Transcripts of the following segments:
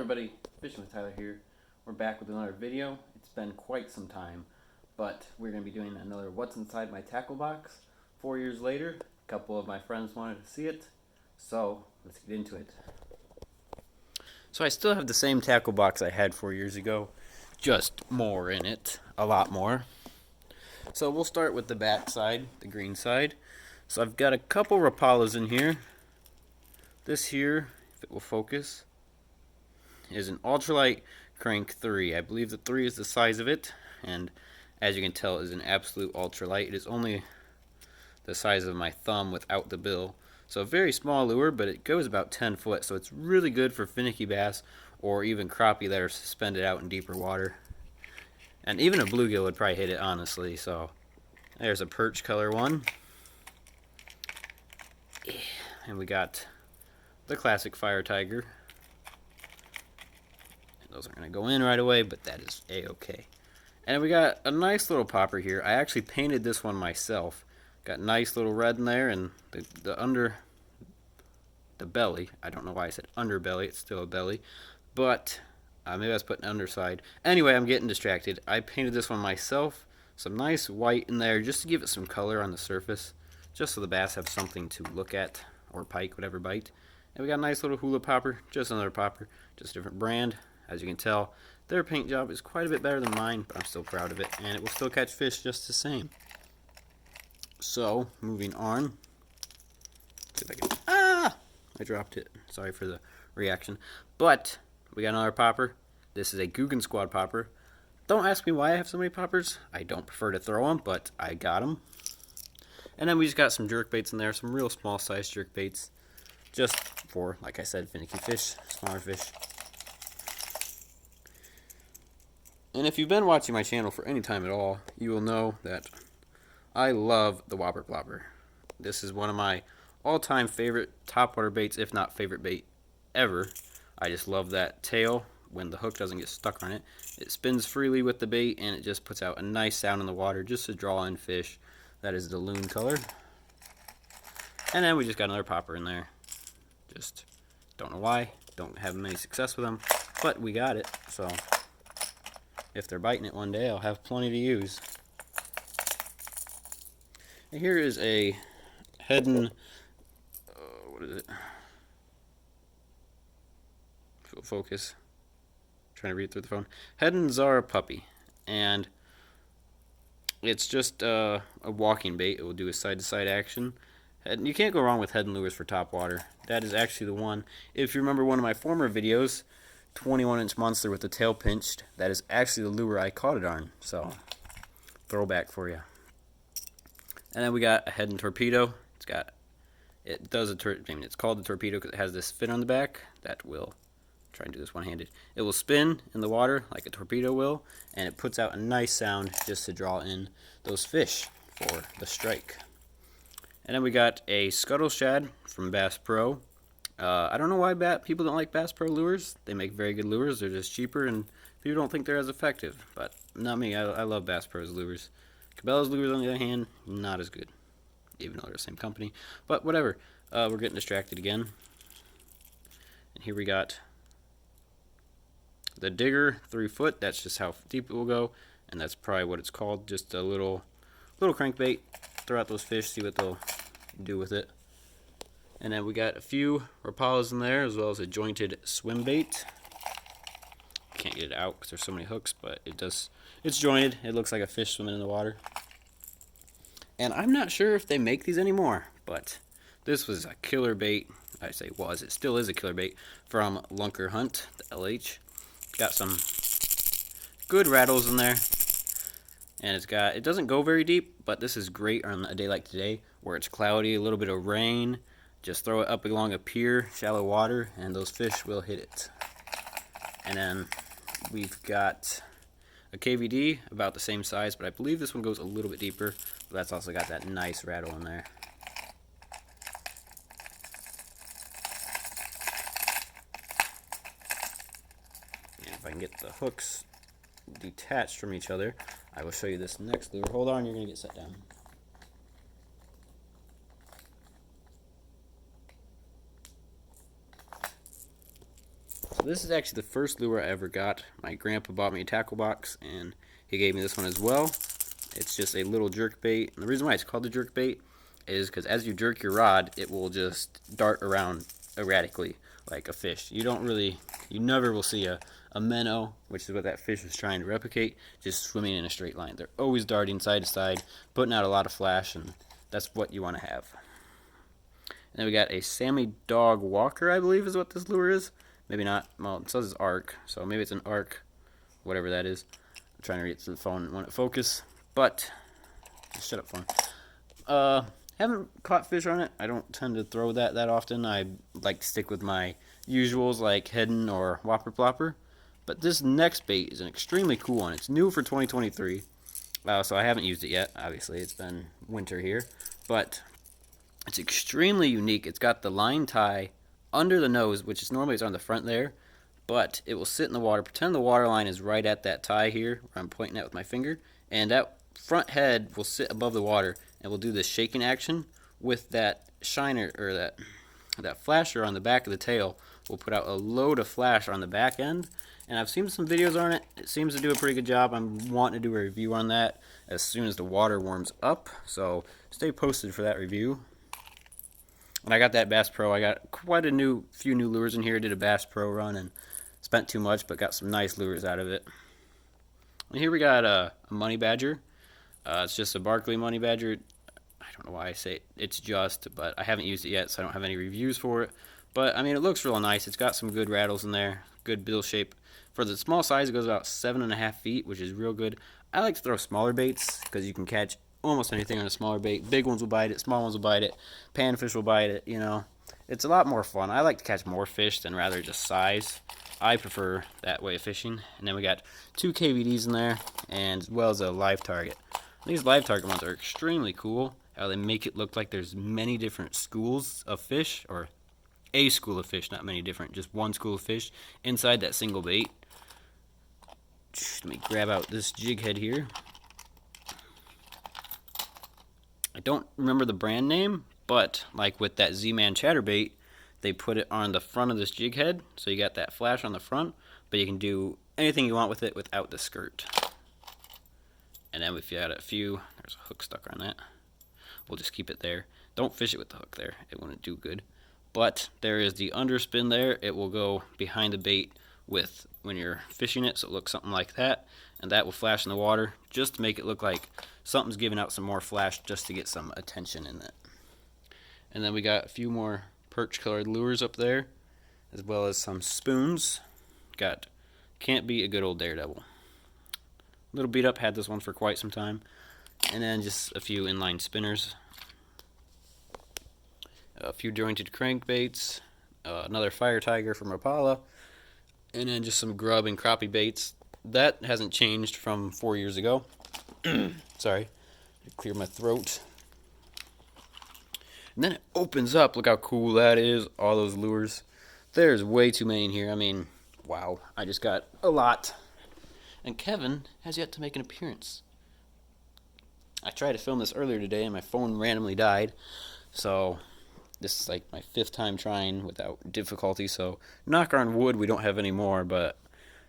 everybody, Fishing with Tyler here. We're back with another video. It's been quite some time, but we're going to be doing another What's Inside My Tackle Box. 4 years later, a couple of my friends wanted to see it, so let's get into it. So I still have the same tackle box I had 4 years ago, just more in it, a lot more. So we'll start with the back side, the green side. So I've got a couple Rapalas in here. This here, if it will focus, is an ultralight crank 3. I believe the 3 is the size of it, and as you can tell, it is an absolute ultralight. It is only the size of my thumb without the bill. So a very small lure, but it goes about 10 foot, so it's really good for finicky bass or even crappie that are suspended out in deeper water. And even a bluegill would probably hit it, honestly. So there's a perch color one. And we got the classic Fire Tiger. Those aren't going to go in right away, but that is a-okay. And we got a nice little popper here. I actually painted this one myself. Got nice little red in there, and the under the belly. I don't know why I said underbelly. It's still a belly, but maybe I was putting underside. Anyway, I'm getting distracted. I painted this one myself. Some nice white in there just to give it some color on the surface, just so the bass have something to look at, or pike, whatever bite. And we got a nice little hula popper, just another popper, just a different brand. As you can tell, their paint job is quite a bit better than mine, but I'm still proud of it, and it will still catch fish just the same. So, moving on. See if I can. I dropped it. Sorry for the reaction. But we got another popper. This is a Googan Squad popper. Don't ask me why I have so many poppers. I don't prefer to throw them, but I got them. And then we just got some jerk baits in there, some real small size jerk baits, just for, like I said, finicky fish, smaller fish. And if you've been watching my channel for any time at all, you will know that I love the Whopper Plopper. This is one of my all-time favorite topwater baits, if not favorite bait ever. I just love that tail when the hook doesn't get stuck on it. It spins freely with the bait, and it just puts out a nice sound in the water just to draw in fish. That is the loon color. And then we just got another popper in there. Just don't know why. Don't have many success with them, but we got it, so if they're biting it one day, I'll have plenty to use. And here is a Heddon, what is it? Full focus. Trying to read through the phone. Heddon Zara puppy, and it's just a walking bait. It will do a side-to-side action. And you can't go wrong with Heddon lures for topwater. That is actually the one. If you remember one of my former videos, 21-inch monster with the tail pinched, that is actually the lure I caught it on. So, throwback for you. And then we got a Heddon torpedo. It's called the torpedo because it has this fin on the back that will try and do this one-handed. It will spin in the water like a torpedo will, and it puts out a nice sound just to draw in those fish for the strike. And then we got a Scuttle Shad from Bass Pro. I don't know why people don't like Bass Pro lures. They make very good lures. They're just cheaper, and people don't think they're as effective. But not me. I love Bass Pro's lures. Cabela's lures, on the other hand, not as good, even though they're the same company. But whatever. We're getting distracted again. And here we got the Digger 3 foot. That's just how deep it will go, and that's probably what it's called. Just a little crankbait. Throw out those fish, see what they'll do with it. And then we got a few Rapalas in there, as well as a jointed swim bait. Can't get it out because there's so many hooks, but it's jointed. It looks like a fish swimming in the water. And I'm not sure if they make these anymore, but this was a killer bait. I say was, it still is a killer bait from Lunker Hunt, the LH. Got some good rattles in there. And it doesn't go very deep, but this is great on a day like today where it's cloudy, a little bit of rain. Just throw it up along a pier, shallow water, and those fish will hit it. And then we've got a KVD, about the same size, but I believe this one goes a little bit deeper. But that's also got that nice rattle in there. And if I can get the hooks detached from each other, I will show you this next lure. Hold on, you're going to get set down. this is actually the first lure I ever got. My grandpa bought me a tackle box, and he gave me this one as well. It's just a little jerk bait. And the reason why it's called the jerk bait is because as you jerk your rod, it will just dart around erratically like a fish. You never will see a minnow, which is what that fish is trying to replicate, just swimming in a straight line. They're always darting side to side, putting out a lot of flash, and that's what you want to have. And then we got a Sammy Dog Walker, I believe is what this lure is. Maybe not. Well, it says arc, so maybe it's an arc, whatever that is. I'm trying to read it through the phone and want it focus. But, shut up, phone. Haven't caught fish on it. I don't tend to throw that often. I like to stick with my usuals like Heddon or Whopper Plopper. But this next bait is an extremely cool one. It's new for 2023. So I haven't used it yet. Obviously, it's been winter here. But it's extremely unique. It's got the line tie under the nose, which is normally on the front there. But it will sit in the water. Pretend the water line is right at that tie here, where I'm pointing at with my finger. And that front head will sit above the water, and we'll do this shaking action with that shiner, or that flasher on the back of the tail. We'll put out a load of flash on the back end, and I've seen some videos on it. It seems to do a pretty good job. I'm wanting to do a review on that as soon as the water warms up, so stay posted for that review. And I got that Bass Pro. I got quite a few new lures in here. Did a Bass Pro run and spent too much, but got some nice lures out of it. And here we got a Money Badger. It's just a Barkley Money Badger. I don't know why I say it's just, but I haven't used it yet, so I don't have any reviews for it. But, I mean, it looks real nice. It's got some good rattles in there, good bill shape. For the small size, it goes about 7.5 feet, which is real good. I like to throw smaller baits because you can catch almost anything on a smaller bait. Big ones will bite it, small ones will bite it, panfish will bite it, you know. It's a lot more fun. I like to catch more fish than rather just size. I prefer that way of fishing. And then we got 2 KVDs in there, and as well as a live target. These live target ones are extremely cool. How they make it look like there's many different schools of fish, or a school of fish, not many different, just one school of fish inside that single bait. Let me grab out this jig head here. I don't remember the brand name, but like with that Z-Man chatterbait, they put it on the front of this jig head, so you got that flash on the front, but you can do anything you want with it without the skirt. And then if you had a few, there's a hook stuck on that. We'll just keep it there. Don't fish it with the hook there. It wouldn't do good. But there is the underspin there. It will go behind the bait with when you're fishing it, so it looks something like that. And that will flash in the water just to make it look like something's giving out some more flash just to get some attention in it. And then we got a few more perch colored lures up there, as well as some spoons. Got Can't Beat a Good Old Daredevil. Little beat up, had this one for quite some time. And then just a few inline spinners. A few jointed crankbaits. Another Fire Tiger from Rapala. And then just some grub and crappie baits. That hasn't changed from 4 years ago. Sorry. Clear my throat. And then it opens up. Look how cool that is. All those lures. There's way too many in here. I mean, wow. I just got a lot. And Kevin has yet to make an appearance. I tried to film this earlier today and my phone randomly died. So this is like my 5th time trying without difficulty. So knock on wood, we don't have any more, but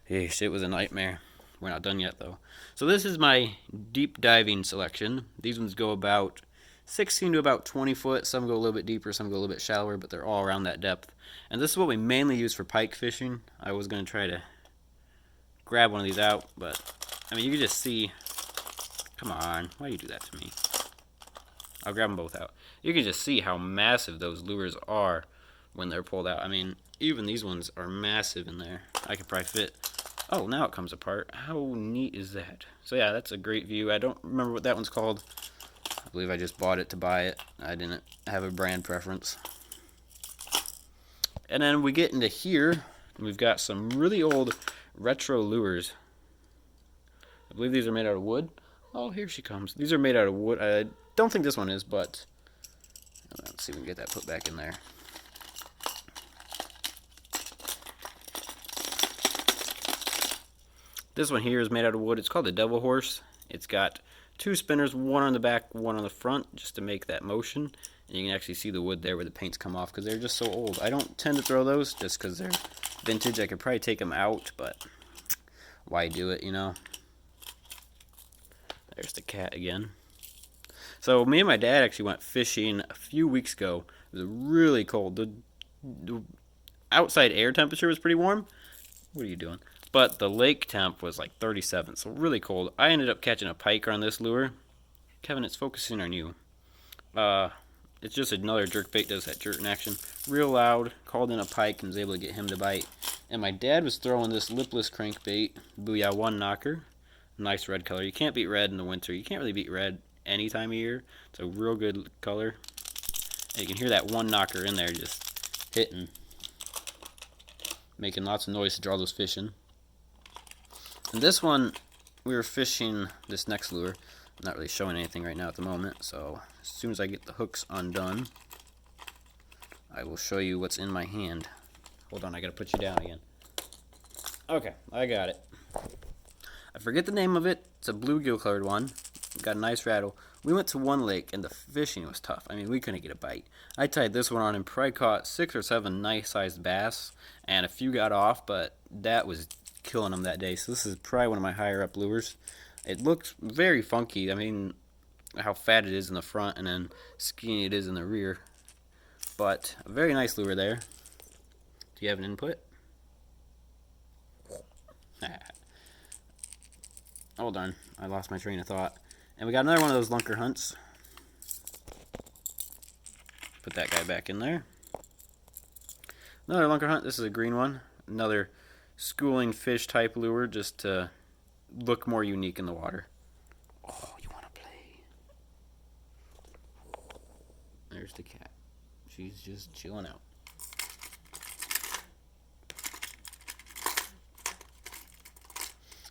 it was a nightmare. We're not done yet though. So this is my deep diving selection. These ones go about 16 to about 20 foot. Some go a little bit deeper, some go a little bit shallower, but they're all around that depth. And this is what we mainly use for pike fishing. I was going to try to grab one of these out, but I mean, you can just see. Come on, why do you do that to me? I'll grab them both out. You can just see how massive those lures are when they're pulled out. I mean, even these ones are massive in there. I could probably fit. Oh, now it comes apart. How neat is that? So yeah, that's a great view. I don't remember what that one's called. I believe I just bought it to buy it. I didn't have a brand preference. And then we get into here, and we've got some really old retro lures. I believe these are made out of wood. Oh, here she comes. These are made out of wood. I don't think this one is, but let's see if we can get that put back in there. This one here is made out of wood. It's called the Devil Horse. It's got 2 spinners, one on the back, one on the front, just to make that motion. And you can actually see the wood there where the paint's come off because they're just so old. I don't tend to throw those just because they're vintage. I could probably take them out, but why do it, you know? There's the cat again. So me and my dad actually went fishing a few weeks ago. It was really cold. The outside air temperature was pretty warm. What are you doing? But the lake temp was like 37, so really cold. I ended up catching a pike on this lure. Kevin, it's focusing on you. It's just another jerkbait, does that jerk in action. Real loud, called in a pike and was able to get him to bite. And my dad was throwing this lipless crankbait, Booyah 1 knocker. Nice red color. You can't beat red in the winter. You can't really beat red any time of year. It's a real good color. And you can hear that 1 knocker in there just hitting. Making lots of noise to draw those fish in. And this one, we were fishing this next lure. I'm not really showing anything right now at the moment, so as soon as I get the hooks undone, I will show you what's in my hand. Hold on, I gotta put you down again. Okay, I got it. I forget the name of it. It's a bluegill colored one. Got a nice rattle. We went to one lake and the fishing was tough. I mean, we couldn't get a bite. I tied this one on and probably caught 6 or 7 nice sized bass, and a few got off, but that was killing them that day. So this is probably one of my higher up lures. It looks very funky. I mean, how fat it is in the front and then skinny it is in the rear. But a very nice lure there. Do you have an input? Hold on, I lost my train of thought. And we got another one of those lunker hunts. Put that guy back in there. Another lunker hunt. This is a green one. Another schooling fish type lure, just to look more unique in the water. Oh, you want to play? There's the cat. She's just chilling out.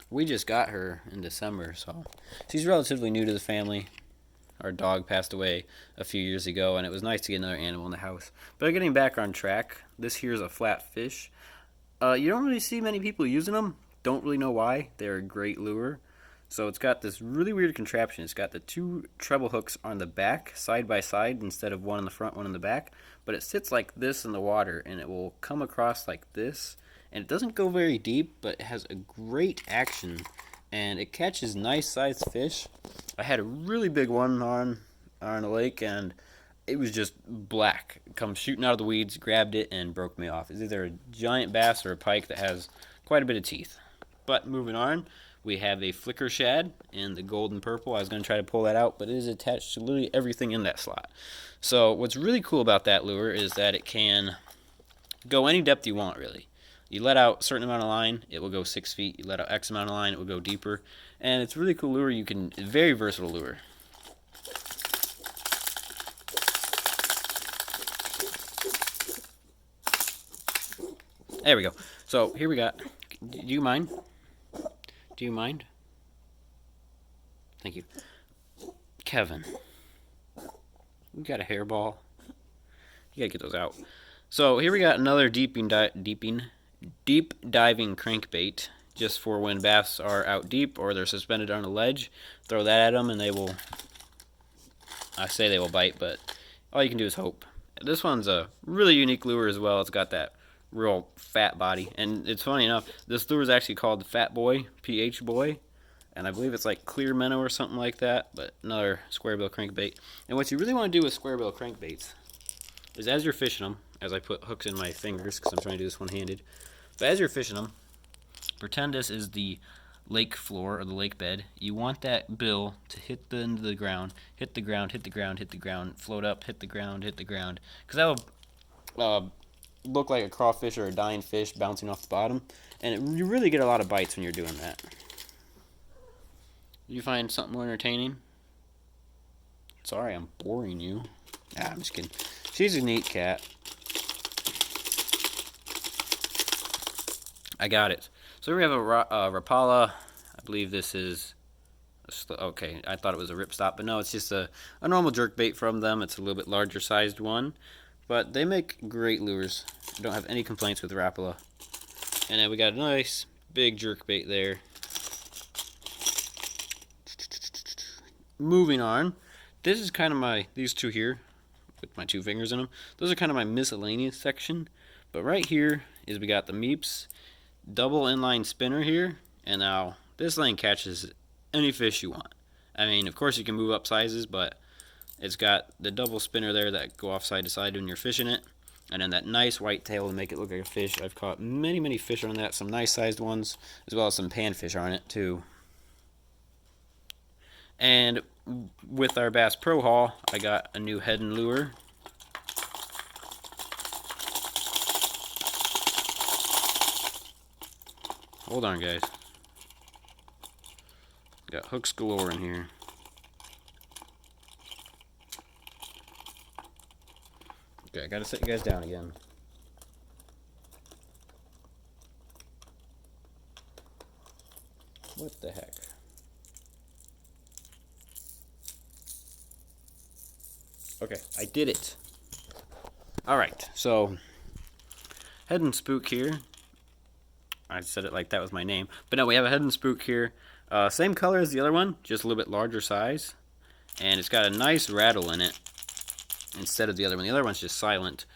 We just got her in December, so she's relatively new to the family. Our dog passed away a few years ago, and it was nice to get another animal in the house. But getting back on track, this here is a flat fish. You don't really see many people using them. Don't really know why. They're a great lure. So it's got this really weird contraption. It's got the 2 treble hooks on the back, side by side, instead of one in the front, one in the back. But it sits like this in the water, and it will come across like this. And it doesn't go very deep, but it has a great action. And it catches nice sized fish. I had a really big one on the lake, and it was just black. It comes shooting out of the weeds, grabbed it, and broke me off. It's either a giant bass or a pike that has quite a bit of teeth. But moving on, we have a flicker shad in the golden purple. I was going to try to pull that out, but it is attached to literally everything in that slot. So what's really cool about that lure is that it can go any depth you want, really. You let out a certain amount of line, it will go 6 feet. You let out X amount of line, it will go deeper. And it's a really cool lure. Very versatile lure. There we go. So here we got. Do you mind? Do you mind? Thank you. Kevin. You got a hairball. You gotta get those out. So here we got another deep diving crankbait, just for when bass are out deep or they're suspended on a ledge. Throw that at them and they will, I say they will bite, but all you can do is hope. This one's a really unique lure as well. It's got that real fat body, and it's funny enough, this lure is actually called the Fat Boy, PH Boy, and I believe it's like clear minnow or something like that, but another square bill crankbait. And what you really want to do with square bill crankbaits is, as you're fishing them, as I put hooks in my fingers because I'm trying to do this one-handed, but as you're fishing them, pretend this is the lake floor or the lake bed. You want that bill to hit the end of the ground, hit the ground, hit the ground, hit the ground, float up, hit the ground, because that will look like a crawfish or a dying fish bouncing off the bottom, and you really get a lot of bites when you're doing that. You find something more entertaining? Sorry, I'm boring you. I'm just kidding. She's a neat cat. I got it. So we have a Rapala. I believe this is okay. I thought it was a ripstop, but no, it's just a normal jerkbait from them. It's a little bit larger sized one, but they make great lures. I don't have any complaints with Rapala. And then we got a nice big jerkbait there. Moving on, this is kind of these two here with my 2 fingers in them. Those are kind of my miscellaneous section, but right here is we got the Meeps double inline spinner here, and now this thing catches any fish you want. I mean, of course you can move up sizes, but it's got the double spinner there that go off side to side when you're fishing it, and then that nice white tail to make it look like a fish. I've caught many fish on that, some nice sized ones, as well as some panfish on it too. And with our Bass Pro haul, I got a new Heddon lure. Hold on, guys. Got hooks galore in here. Okay, I gotta set you guys down again. What the heck? Okay, I did it. Alright, so Heddon Spook here. I said it like that was my name. But no, we have a Heddon Spook here. Same color as the other one, just a little bit larger size. And it's got a nice rattle in it instead of the other one. The other one's just silent.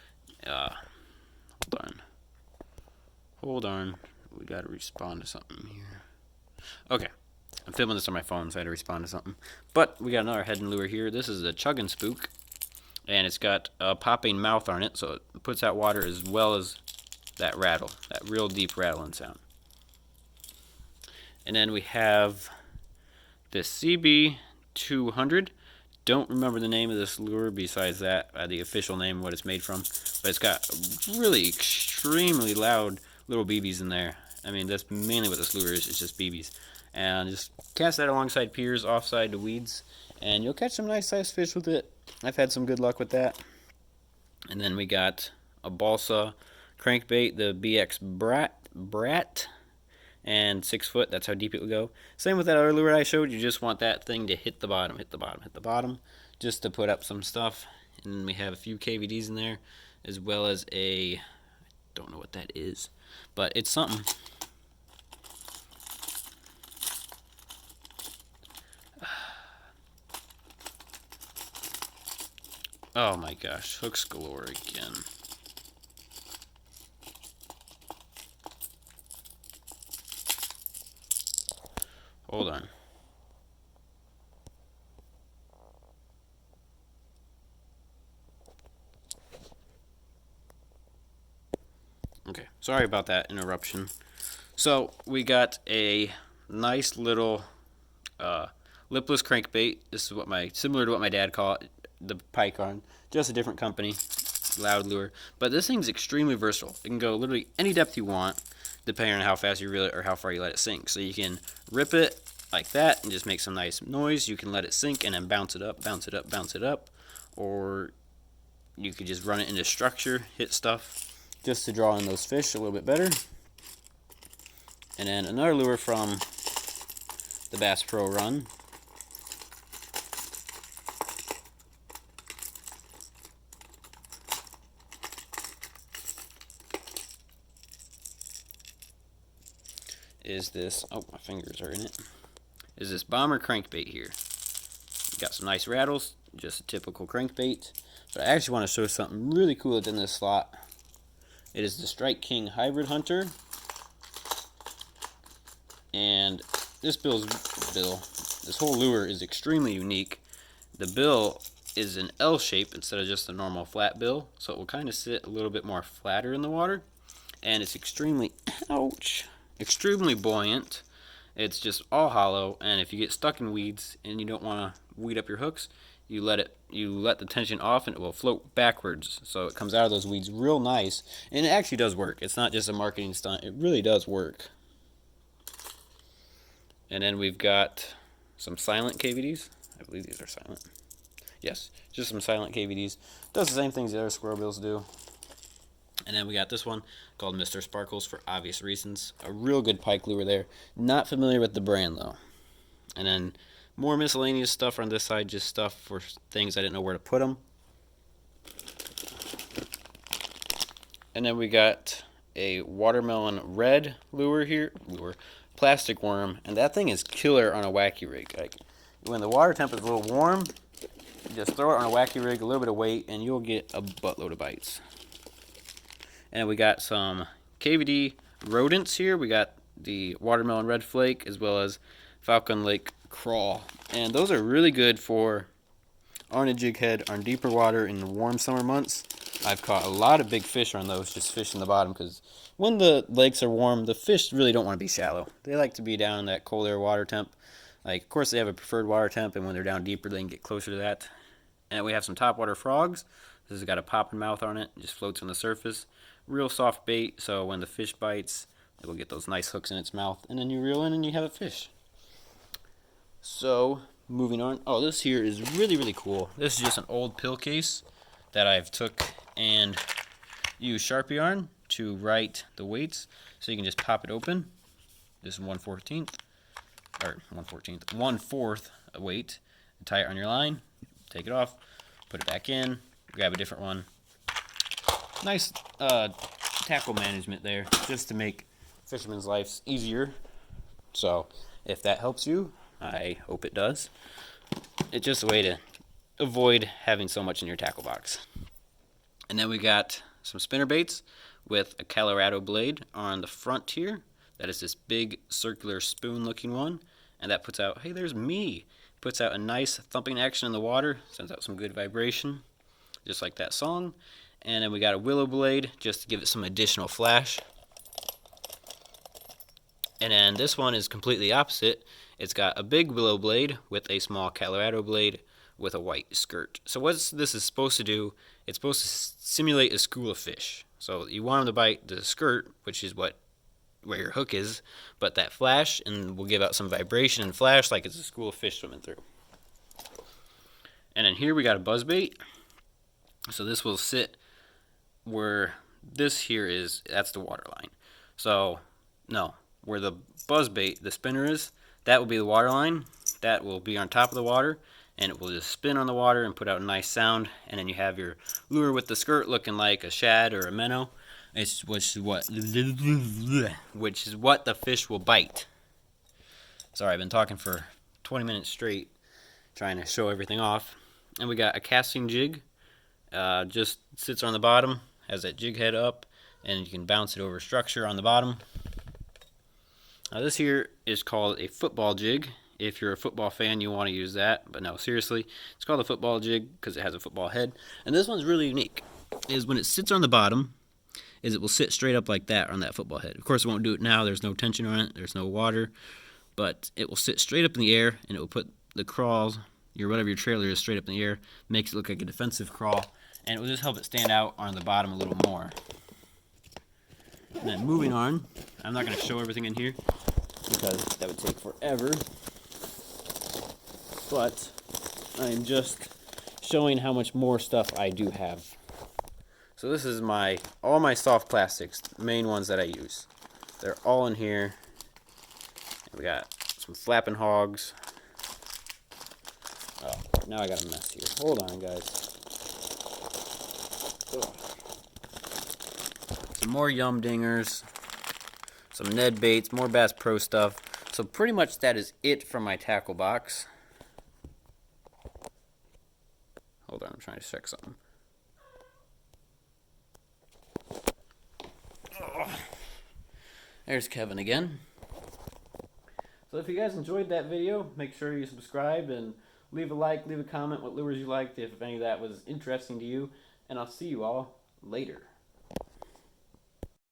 Hold on. We gotta respond to something here. Okay. I'm filming this on my phone, so I had to respond to something. But we got another Heddon lure here. This is a Chuggin' Spook. And it's got a popping mouth on it, so it puts out water as well as that rattle, that real deep rattling sound. And then we have this CB200. Don't remember the name of this lure besides that, the official name, what it's made from. But it's got really extremely loud little BBs in there. I mean, that's mainly what this lure is. It's just BBs. And just cast that alongside piers, offside to weeds, and you'll catch some nice sized fish with it. I've had some good luck with that. And then we got a balsa crankbait, the BX Brat, and 6 foot. That's how deep it would go. Same with that other lure I showed. You just want that thing to hit the bottom, just to put up some stuff. And then we have a few KVDs in there, as well as I don't know what that is, but it's something. Oh my gosh, hooks galore again. Hold on. Okay, sorry about that interruption. So we got a nice little lipless crankbait. This is similar to what my dad caught the pike on, just a different company, loud lure. But this thing's extremely versatile. It can go literally any depth you want, depending on how fast you reel it or how far you let it sink. So you can rip it like that and just make some nice noise. You can let it sink and then bounce it up, or you could just run it into structure, hit stuff, just to draw in those fish a little bit better. And then another lure from the Bass Pro run. Is this, oh, my fingers are in it, is this Bomber crankbait here. Got some nice rattles, just a typical crankbait. But I actually want to show something really cool that's in this slot. It is the Strike King Hybrid Hunter. And this this whole lure is extremely unique. The bill is an L shape instead of just a normal flat bill, so it will kind of sit a little bit more flatter in the water. And it's extremely, extremely buoyant. It's just all hollow, and if you get stuck in weeds and you don't want to weed up your hooks, you let the tension off and it will float backwards, so it comes out of those weeds real nice. And it actually does work. It's not just a marketing stunt, it really does work. And then we've got some silent KVDs. I believe these are silent. Yes, just some silent KVDs. Does the same things the other squirrel bills do. And then we got this one called Mr. Sparkles for obvious reasons. A real good pike lure there. Not familiar with the brand though. And then more miscellaneous stuff on this side, just stuff for things I didn't know where to put them. And then we got a watermelon red lure here. Plastic worm. And that thing is killer on a wacky rig. Like, when the water temp is a little warm, just throw it on a wacky rig, a little bit of weight, and you'll get a buttload of bites. And we got some KVD rodents here. We got the watermelon red flake as well as Falcon Lake crawl. And those are really good for on a jig head on deeper water in the warm summer months. I've caught a lot of big fish on those, just fishing the bottom, because when the lakes are warm, the fish really don't want to be shallow. They like to be down in that cold air water temp. Like, of course, they have a preferred water temp, and when they're down deeper, they can get closer to that. And we have some topwater frogs. This has got a popping mouth on it. It just floats on the surface. Real soft bait, so when the fish bites, it will get those nice hooks in its mouth, and then you reel in and you have a fish. So, moving on. Oh, this here is really, really cool. This is just an old pill case that I've took and used Sharpie yarn to write the weights. So you can just pop it open. This is 1/14, or 1/4 weight. Tie it on your line, take it off, put it back in, grab a different one. Nice tackle management there, just to make fishermen's lives easier. So if that helps you, I hope it does. It's just a way to avoid having so much in your tackle box. And then we got some spinner baits with a Colorado blade on the front here. That is this big circular spoon looking one, and that puts out, hey, there's me, puts out a nice thumping action in the water, sends out some good vibration, just like that song. And then we got a willow blade just to give it some additional flash. And then this one is completely opposite. It's got a big willow blade with a small Colorado blade with a white skirt. So what this is supposed to do, it's supposed to simulate a school of fish. So you want them to bite the skirt, which is where your hook is, but that flash and will give out some vibration and flash like it's a school of fish swimming through. And then here we got a buzzbait. So this will sit where this here is, that's the water line. So, no, where the buzzbait, the spinner is, that will be the water line. That will be on top of the water, and it will just spin on the water and put out a nice sound. And then you have your lure with the skirt looking like a shad or a minnow, which is what the fish will bite. Sorry, I've been talking for 20 minutes straight trying to show everything off. And we got a casting jig. Just sits on the bottom, has that jig head up, and you can bounce it over structure on the bottom. Now this here is called a football jig. If you're a football fan, you want to use that. But no, seriously, it's called a football jig because it has a football head. And this one's really unique. Is when it sits on the bottom, is it will sit straight up like that on that football head. Of course, it won't do it now. There's no tension on it. There's no water. But it will sit straight up in the air, and it will put the crawls, whatever your trailer is, straight up in the air. Makes it look like a defensive crawl. And it will just help it stand out on the bottom a little more. And then moving on, I'm not going to show everything in here because that would take forever. But I'm just showing how much more stuff I do have. So this is all my soft plastics, main ones that I use. They're all in here. And we got some flapping hogs. Oh, now I got a mess here. Hold on, guys. Some more Yum Dingers, some Ned baits, more Bass Pro stuff. So pretty much that is it from my tackle box. Hold on, I'm trying to check something. Oh, there's Kevin again. So if you guys enjoyed that video, make sure you subscribe and leave a like, leave a comment what lures you liked if any of that was interesting to you. And I'll see you all later.